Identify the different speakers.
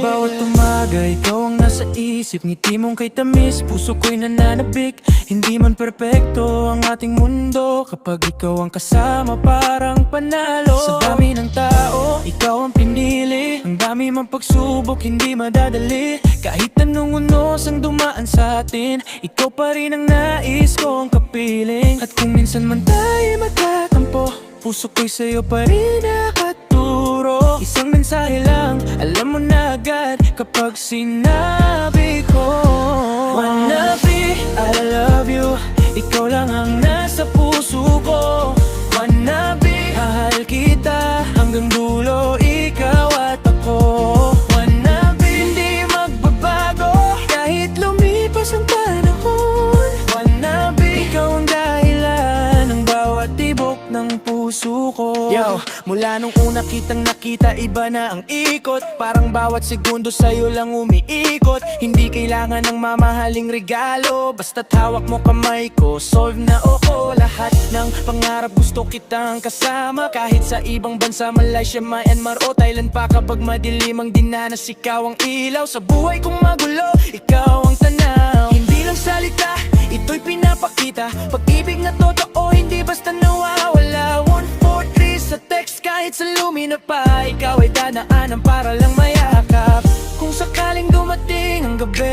Speaker 1: bawat umaga, ikaw ang nasa isip. Ngiti mong kay tamis, puso ko'y nananabik. Hindi man perpekto ang ating mundo, kapag ikaw ang kasama parang panalo. Sa dami ng tao, ikaw ang pinili. Ang dami mang pagsubok, hindi madadali. Kahit anong unos ang dumaan sa atin, ikaw pa rin ang nais kong kapiling. At kung minsan man tayo magkatampo, puso ko'y sa'yo pa rin nakaturo. Isang mensahe lang, alam mo na agad kapag sinabi ko, wanna be, I love you. Ikaw lang ang nasa puso ko. Wanna be, mahal kita hanggang dulo, ikaw at ako. Wanna be, hindi magbabago kahit lumipas ang panahon. Wanna be, ikaw ang dahilan ng bawat tibok ng puso ko. Yo, mula nung una kitang nakita, iba na ang ikot. Parang bawat segundo sa'yo lang umiikot. Hindi kailangan ng mamahaling regalo, basta't hawak mo kamay ko, solve na ako. Lahat ng pangarap gusto kitang kasama. Kahit sa ibang bansa, Malaysia, Myanmar o Thailand pa. Kapag madilim ang dinanas, ikaw ang ilaw. Sa buhay kong magulo, ikaw ang tanaw. Hindi lang salita, ito'y pinapakita. Pag-ibig na totoo, hindi basta nawawala. 143 sa text, kahit sa lumina pa, ikaw ay dadaanan para lang mayakap. Kung sakaling dumating ang gabi,